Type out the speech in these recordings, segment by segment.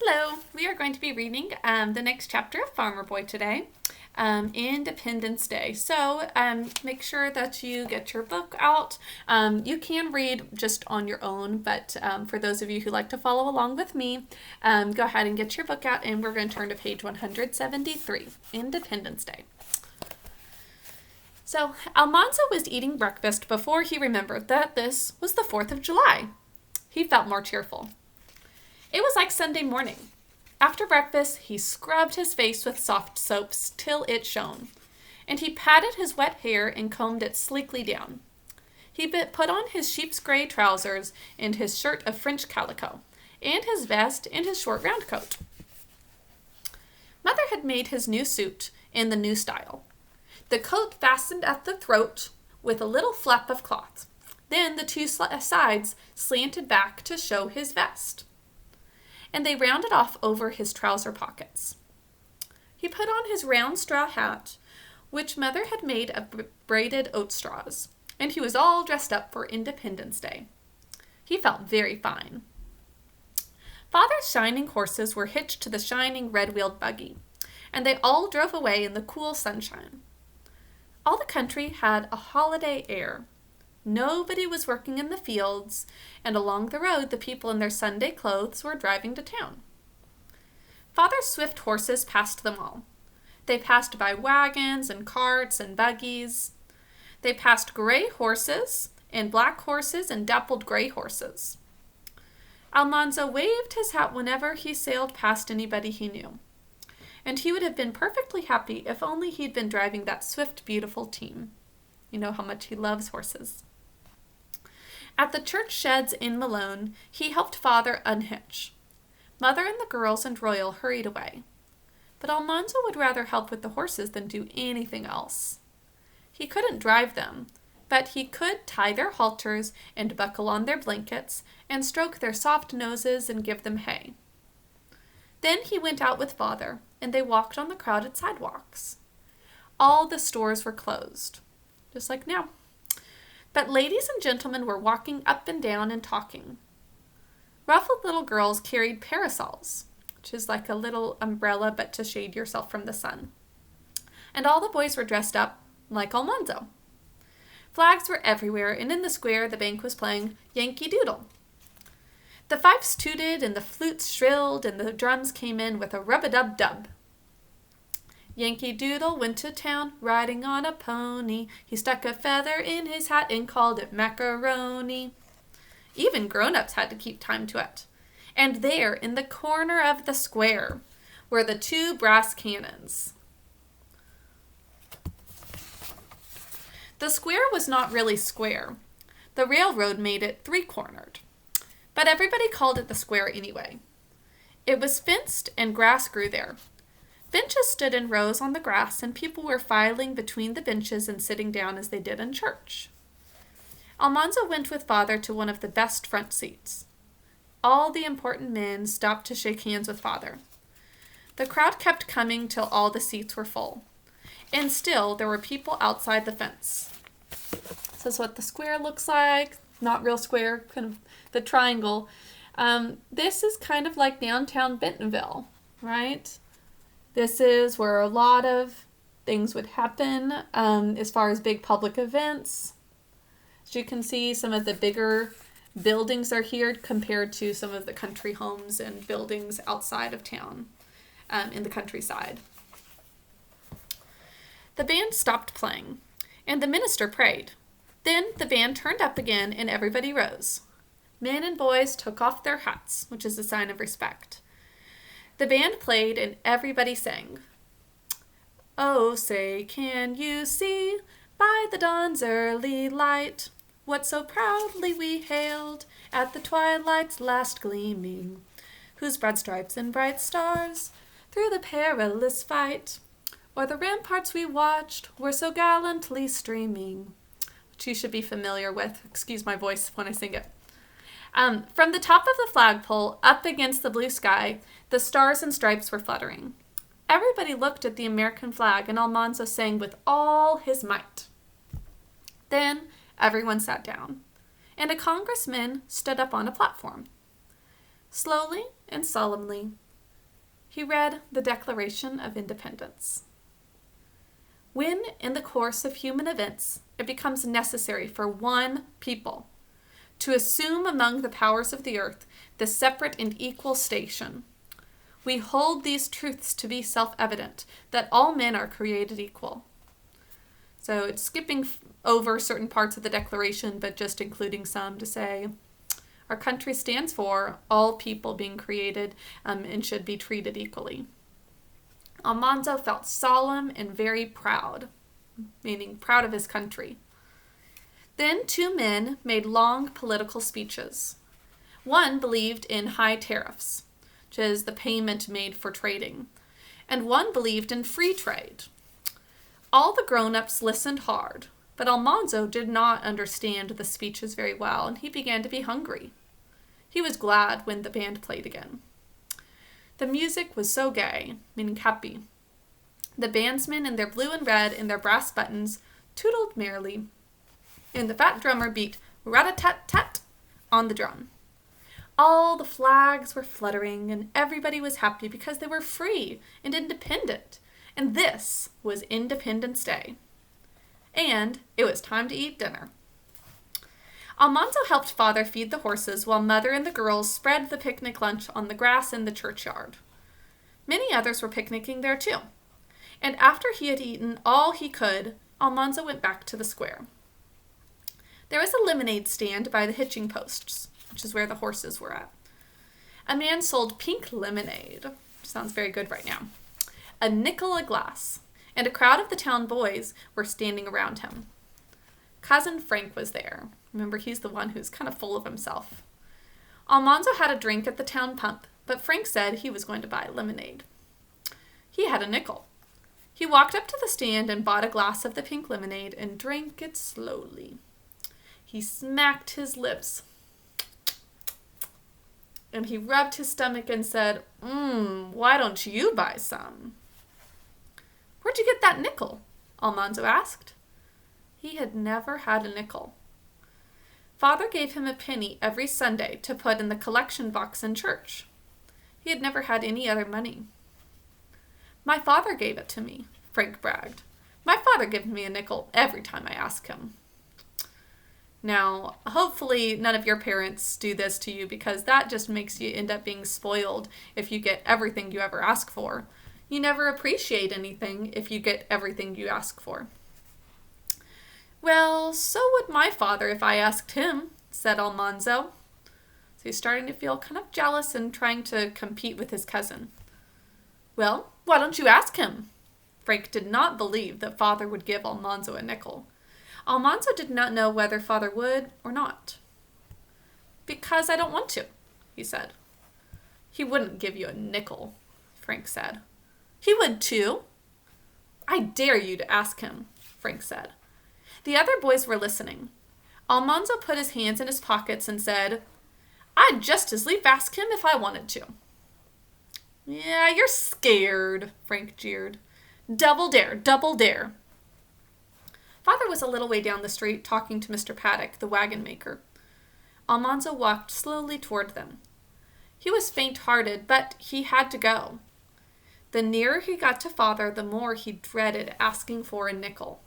Hello, we are going to be reading the next chapter of Farmer Boy today, Independence Day. So make sure that you get your book out. You can read just on your own, but for those of you who like to follow along with me, go ahead and get your book out, and we're going to turn to page 173, Independence Day. So Almanzo was eating breakfast before he remembered that this was the 4th of July. He felt more cheerful. It was like Sunday morning. After breakfast, he scrubbed his face with soft soaps till it shone, and he patted his wet hair and combed it sleekly down. He put on his sheep's gray trousers and his shirt of French calico, and his vest and his short round coat. Mother had made his new suit in the new style. The coat fastened at the throat with a little flap of cloth. Then the two sides slanted back to show his vest, and they rounded off over his trouser pockets. He put on his round straw hat, which Mother had made of braided oat straws, and he was all dressed up for Independence Day. He felt very fine. Father's shining horses were hitched to the shining red-wheeled buggy, and they all drove away in the cool sunshine. All the country had a holiday air. Nobody was working in the fields, and along the road the people in their Sunday clothes were driving to town. Father's swift horses passed them all. They passed by wagons and carts and buggies. They passed gray horses and black horses and dappled gray horses. Almanzo waved his hat whenever he sailed past anybody he knew, and he would have been perfectly happy if only he'd been driving that swift, beautiful team. You know how much he loves horses. At the church sheds in Malone, he helped Father unhitch. Mother and the girls and Royal hurried away, but Almanzo would rather help with the horses than do anything else. He couldn't drive them, but he could tie their halters and buckle on their blankets and stroke their soft noses and give them hay. Then he went out with Father, and they walked on the crowded sidewalks. All the stores were closed, just like now. But ladies and gentlemen were walking up and down and talking. Ruffled little girls carried parasols, which is like a little umbrella but to shade yourself from the sun. And all the boys were dressed up like Almanzo. Flags were everywhere, and in the square the bank was playing Yankee Doodle. The fifes tooted and the flutes shrilled and the drums came in with a rub-a-dub-dub. Yankee Doodle went to town, riding on a pony. He stuck a feather in his hat and called it macaroni. Even grown-ups had to keep time to it. And there, in the corner of the square, were the two brass cannons. The square was not really square. The railroad made it three-cornered. But everybody called it the square anyway. It was fenced and grass grew there. Benches stood in rows on the grass, and people were filing between the benches and sitting down as they did in church. Almanzo went with Father to one of the best front seats. All the important men stopped to shake hands with Father. The crowd kept coming till all the seats were full, and still there were people outside the fence. This is what the square looks like. Not real square, kind of the triangle. This is kind of like downtown Bentonville, right? This is where a lot of things would happen as far as big public events. As you can see, some of the bigger buildings are here compared to some of the country homes and buildings outside of town in the countryside. The band stopped playing, and the minister prayed. Then the band turned up again, and everybody rose. Men and boys took off their hats, which is a sign of respect. The band played, and everybody sang. Oh, say, can you see, by the dawn's early light, what so proudly we hailed at the twilight's last gleaming, whose broad stripes and bright stars through the perilous fight, o'er the ramparts we watched, were so gallantly streaming, which you should be familiar with. Excuse my voice when I sing it. From the top of the flagpole, up against the blue sky, the stars and stripes were fluttering. Everybody looked at the American flag, and Almanzo sang with all his might. Then everyone sat down, and a congressman stood up on a platform. Slowly and solemnly, He read the Declaration of Independence. When, in the course of human events, it becomes necessary for one people to assume among the powers of the earth the separate and equal station, we hold these truths to be self-evident, that all men are created equal. So it's skipping over certain parts of the Declaration, but just including some to say, our country stands for all people being created and should be treated equally. Almanzo felt solemn and very proud, meaning proud of his country. Then 2 men made long political speeches. One believed in high tariffs, which is the payment made for trading, and one believed in free trade. All the grown-ups listened hard, but Almanzo did not understand the speeches very well, and he began to be hungry. He was glad when the band played again. The music was so gay, meaning happy. The bandsmen in their blue and red and their brass buttons tootled merrily, and the fat drummer beat rat-a-tat-tat on the drum. All the flags were fluttering, and everybody was happy because they were free and independent, and this was Independence Day. And it was time to eat dinner. Almanzo helped Father feed the horses while Mother and the girls spread the picnic lunch on the grass in the churchyard. Many others were picnicking there too. And after he had eaten all he could, Almanzo went back to the square. There was a lemonade stand by the hitching posts, which is where the horses were at. A man sold pink lemonade. Sounds very good right now. A nickel a glass, and a crowd of the town boys were standing around him. Cousin Frank was there. Remember, he's the one who's kind of full of himself. Almanzo had a drink at the town pump, but Frank said he was going to buy lemonade. He had a nickel. He walked up to the stand and bought a glass of the pink lemonade and drank it slowly. He smacked his lips, and he rubbed his stomach and said, why don't you buy some? Where'd you get that nickel? Almanzo asked. He had never had a nickel. Father gave him a penny every Sunday to put in the collection box in church. He had never had any other money. My father gave it to me, Frank bragged. My father gives me a nickel every time I ask him. Now, hopefully none of your parents do this to you, because that just makes you end up being spoiled if you get everything you ever ask for. You never appreciate anything if you get everything you ask for. Well, so would my father if I asked him, said Almanzo. So he's starting to feel kind of jealous and trying to compete with his cousin. Well, why don't you ask him? Frank did not believe that Father would give Almanzo a nickel. Almanzo did not know whether Father would or not. Because I don't want to, he said. He wouldn't give you a nickel, Frank said. He would too. I dare you to ask him, Frank said. The other boys were listening. Almanzo put his hands in his pockets and said, I'd just as lief ask him if I wanted to. Yeah, you're scared, Frank jeered. Double dare, double dare. Father was a little way down the street talking to Mr. Paddock, the wagon maker. Almanzo walked slowly toward them. He was faint-hearted, but he had to go. The nearer he got to Father, the more he dreaded asking for a nickel.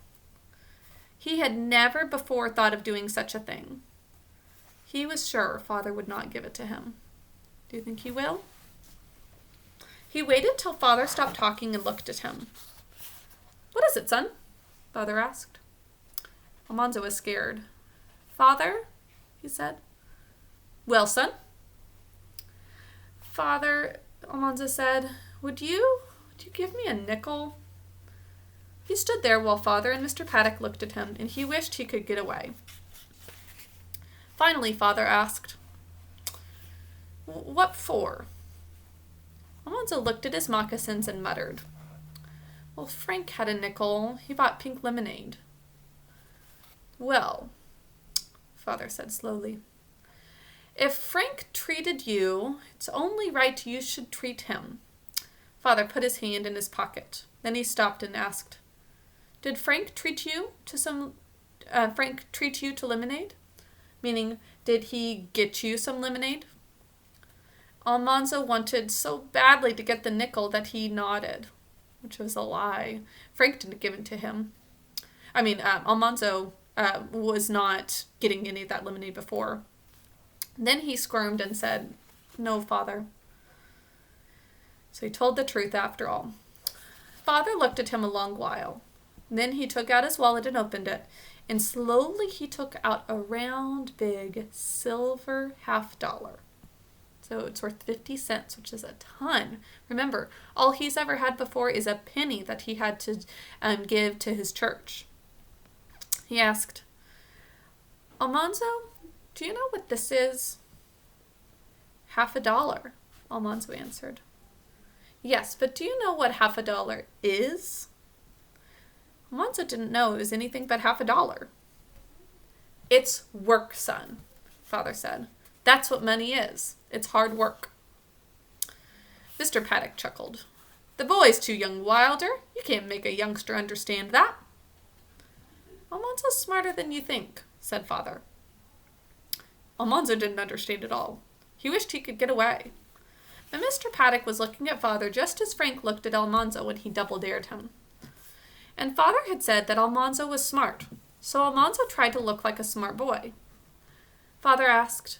He had never before thought of doing such a thing. He was sure Father would not give it to him. Do you think he will? He waited till Father stopped talking and looked at him. What is it, son? Father asked. Almanzo was scared. Father, he said. Well, son? Father, Almanzo said, would you give me a nickel? He stood there while Father and Mr. Paddock looked at him, and he wished he could get away. Finally, Father asked, what for? Almanzo looked at his moccasins and muttered, well, Frank had a nickel. He bought pink lemonade. Well, Father said slowly, if Frank treated you, it's only right you should treat him. Father put his hand in his pocket. Then he stopped and asked, did Frank treat you to lemonade? Meaning, did he get you some lemonade? Almanzo wanted so badly to get the nickel that he nodded, which was a lie. Frank didn't give it to him. Almanzo was not getting any of that lemonade before. Then he squirmed and said, "No, Father." So he told the truth after all. Father looked at him a long while. Then he took out his wallet and opened it, and slowly he took out a round, big, silver $50. So it's worth 50 cents, which is a ton. Remember, all he's ever had before is a penny that he had to give to his church. He asked, "Almanzo, do you know what this is?" "$50, Almanzo answered. "Yes, but do you know what $50 is?" Almanzo didn't know it was anything but $50. "It's work, son," Father said. "That's what money is. It's hard work." Mr. Paddock chuckled. "The boy's too young, Wilder. You can't make a youngster understand that." "Almanzo's smarter than you think," said Father. Almanzo didn't understand at all. He wished he could get away. But Mr. Paddock was looking at Father just as Frank looked at Almanzo when he double-dared him. And Father had said that Almanzo was smart, so Almanzo tried to look like a smart boy. Father asked,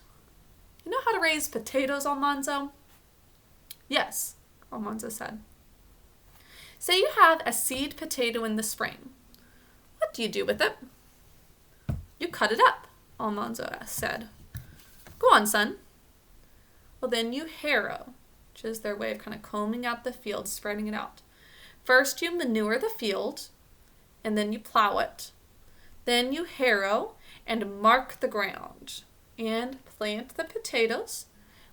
"You know how to raise potatoes, Almanzo?" "Yes," Almanzo said. "Say you have a seed potato in the spring. What do you do with it?" "You cut it up," Almanzo said. "Go on, son." "Well, then you harrow," which is their way of kind of combing out the field, spreading it out. "First you manure the field, and then you plow it. Then you harrow and mark the ground, and plant the potatoes.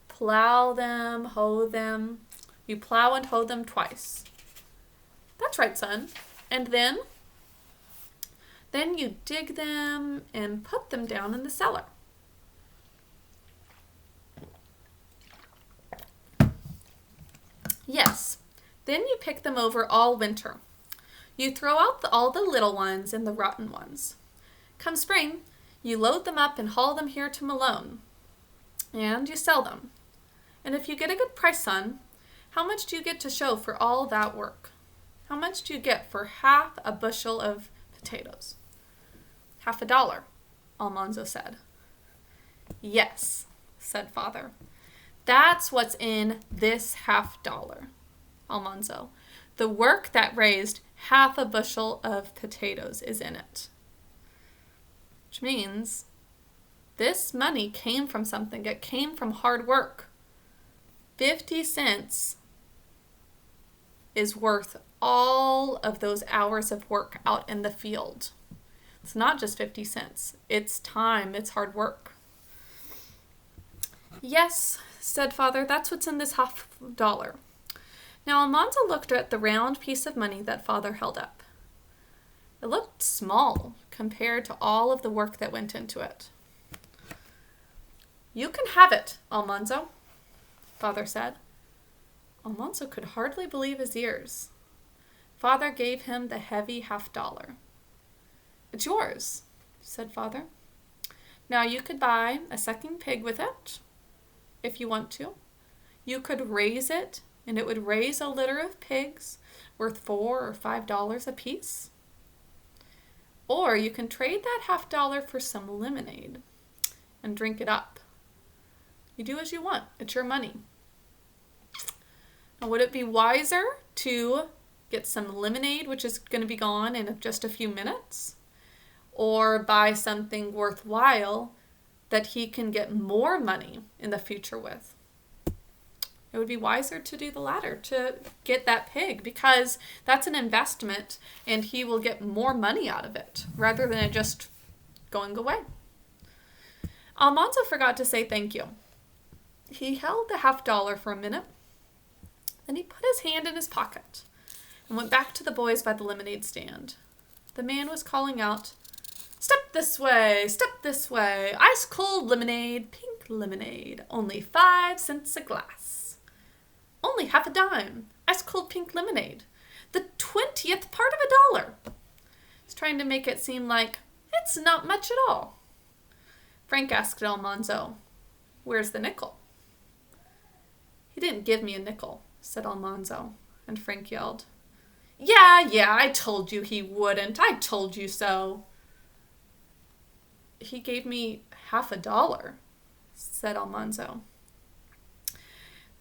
Plow them, hoe them. You plow and hoe them twice." "That's right, son. And then?" "Then you dig them and put them down in the cellar." "Yes. Then you pick them over all winter. You throw out all the little ones and the rotten ones. Come spring, you load them up and haul them here to Malone. And you sell them. And if you get a good price, son, how much do you get to show for all that work? How much do you get for half a bushel of potatoes?" $50, Almanzo said. "Yes," said Father. "That's what's in this $50, Almanzo. The work that raised half a bushel of potatoes is in it." Which means this money came from something. It came from hard work. 50 cents is worth all of those hours of work out in the field. It's not just 50 cents. It's time. It's hard work. "Yes," said Father, "that's what's in this $50. Now Almanzo looked at the round piece of money that Father held up. It looked small compared to all of the work that went into it. "You can have it, Almanzo," Father said. Almanzo could hardly believe his ears. Father gave him the heavy $50. "It's yours," said Father. "Now you could buy a sucking pig with it, if you want to. You could raise it, and it would raise a litter of pigs worth $4 or $5 apiece. Or you can trade that $50 for some lemonade and drink it up. You do as you want. It's your money. Now, would it be wiser to get some lemonade, which is going to be gone in just a few minutes, or buy something worthwhile that he can get more money in the future with? It would be wiser to do the latter, to get that pig, because that's an investment and he will get more money out of it rather than it just going away. Almanzo forgot to say thank you. He held the $50 for a minute. Then he put his hand in his pocket and went back to the boys by the lemonade stand. The man was calling out, "Step this way, ice cold lemonade, pink lemonade, only 5 cents a glass. Only half a dime, ice cold pink lemonade, the 20th part of $1. He's trying to make it seem like it's not much at all. Frank asked Almanzo, "Where's the nickel?" didn't give me a nickel, said Almanzo, and Frank yelled, Yeah, I told you he wouldn't. I told you so. He gave me $50, said Almanzo.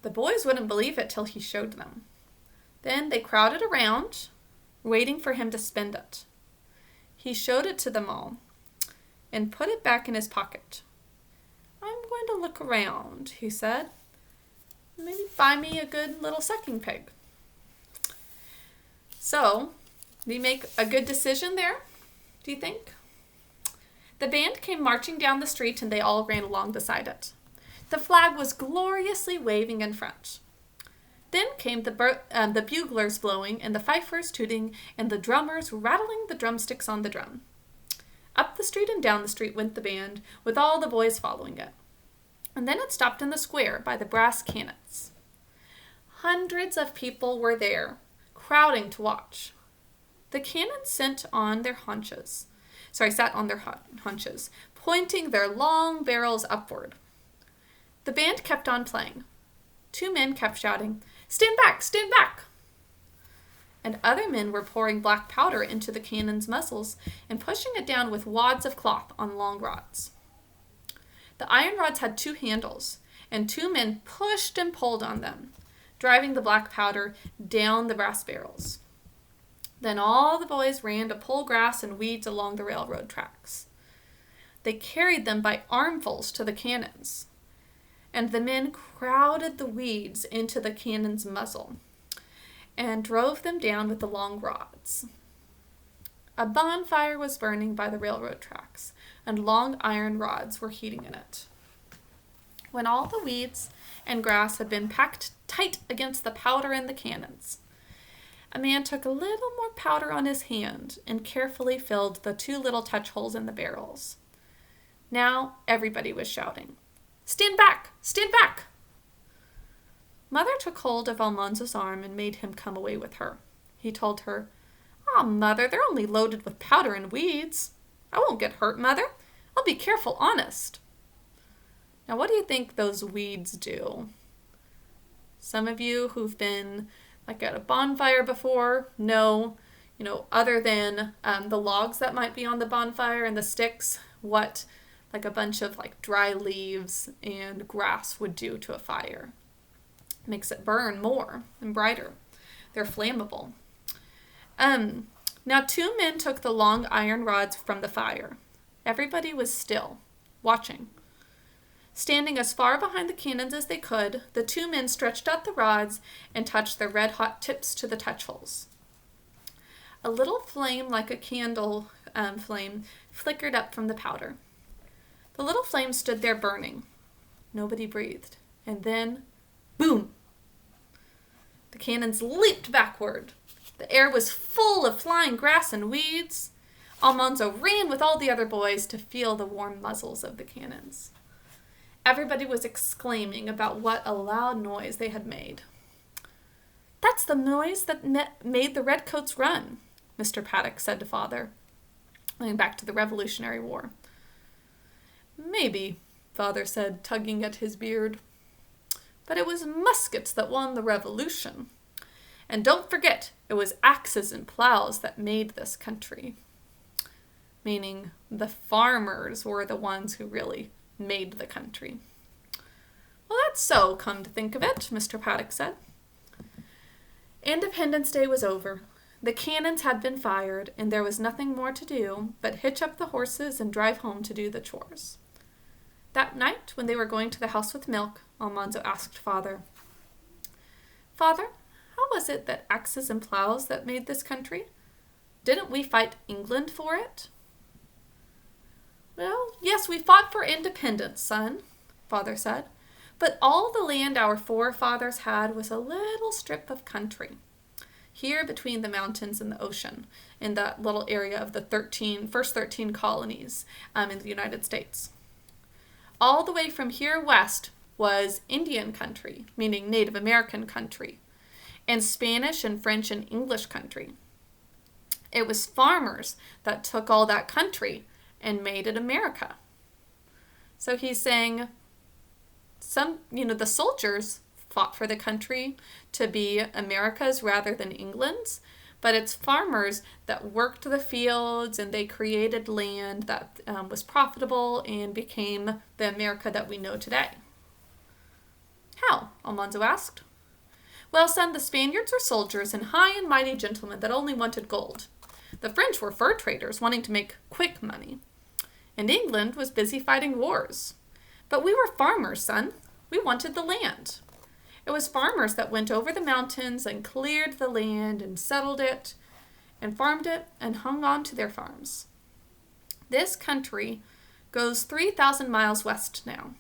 The boys wouldn't believe it till he showed them. Then they crowded around, waiting for him to spend it. He showed it to them all and put it back in his pocket. I'm going to look around, he said. Maybe buy me a good little sucking pig. So, did he make a good decision there, do you think? The band came marching down the street and they all ran along beside it. The flag was gloriously waving in front. Then came the buglers blowing and the fifers tooting and the drummers rattling the drumsticks on the drum. Up the street and down the street went the band, with all the boys following it. And then it stopped in the square by the brass cannons. Hundreds of people were there, crowding to watch. The cannons sat on their haunches, pointing their long barrels upward. The band kept on playing. 2 men kept shouting, Stand back! Stand back! And other men were pouring black powder into the cannons' muzzles and pushing it down with wads of cloth on long rods. The iron rods had 2 handles, and 2 men pushed and pulled on them, driving the black powder down the brass barrels. Then all the boys ran to pull grass and weeds along the railroad tracks. They carried them by armfuls to the cannons, and the men crowded the weeds into the cannon's muzzle and drove them down with the long rods. A bonfire was burning by the railroad tracks, and long iron rods were heating in it. When all the weeds and grass had been packed tight against the powder in the cannons, a man took a little more powder on his hand and carefully filled the 2 little touch holes in the barrels. Now everybody was shouting, Stand back! Stand back! Mother took hold of Almanzo's arm and made him come away with her. He told her, Mother, they're only loaded with powder and weeds. I won't get hurt, Mother. I'll be careful, honest. Now, what do you think those weeds do? Some of you who've been at a bonfire before know, other than the logs that might be on the bonfire and the sticks, what a bunch of dry leaves and grass would do to a fire. It makes it burn more and brighter. They're flammable. Now 2 men took the long iron rods from the fire. Everybody was still, watching. Standing as far behind the cannons as they could, the 2 men stretched out the rods and touched their red-hot tips to the touch holes. A little flame like a candle flame flickered up from the powder. The little flame stood there burning. Nobody breathed. And then, boom! The cannons leaped backward. The air was full of flying grass and weeds. Almanzo ran with all the other boys to feel the warm muzzles of the cannons. Everybody was exclaiming about what a loud noise they had made. That's the noise that made the redcoats run, Mr. Paddock said to Father, going back to the Revolutionary War. Maybe, Father said, tugging at his beard. But it was muskets that won the Revolution. And don't forget, it was axes and plows that made this country. Meaning the farmers were the ones who really made the country. Well, that's so, come to think of it, Mr. Paddock said. Independence Day was over. The cannons had been fired, and there was nothing more to do but hitch up the horses and drive home to do the chores. That night, when they were going to the house with milk, Almanzo asked Father, Father, how was it that axes and plows that made this country? Didn't we fight England for it? Well, yes, we fought for independence, son, Father said. But all the land our forefathers had was a little strip of country, here between the mountains and the ocean, in that little area of the first 13 colonies in the United States. All the way from here west was Indian country, meaning Native American country, and Spanish and French and English country. It was farmers that took all that country and made it America. So he's saying the soldiers fought for the country to be America's rather than England's, but it's farmers that worked the fields and they created land that was profitable and became the America that we know today. How? Almanzo asked. Well, son, the Spaniards were soldiers and high and mighty gentlemen that only wanted gold. The French were fur traders wanting to make quick money. And England was busy fighting wars. But we were farmers, son. We wanted the land. It was farmers that went over the mountains and cleared the land and settled it and farmed it and hung on to their farms. This country goes 3,000 miles west now.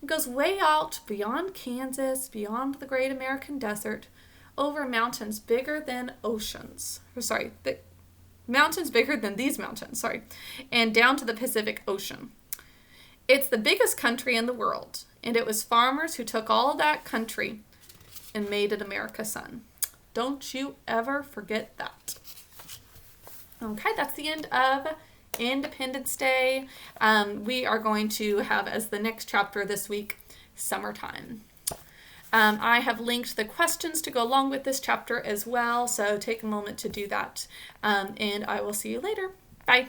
It goes way out beyond Kansas, beyond the great American desert, over mountains bigger than oceans. Mountains bigger than these mountains, and down to the Pacific Ocean. It's the biggest country in the world, and it was farmers who took all of that country and made it America, son. Don't you ever forget that. Okay, that's the end of Independence Day. We are going to have as the next chapter this week, summertime. I have linked the questions to go along with this chapter as well, so take a moment to do that. And I will see you later. Bye.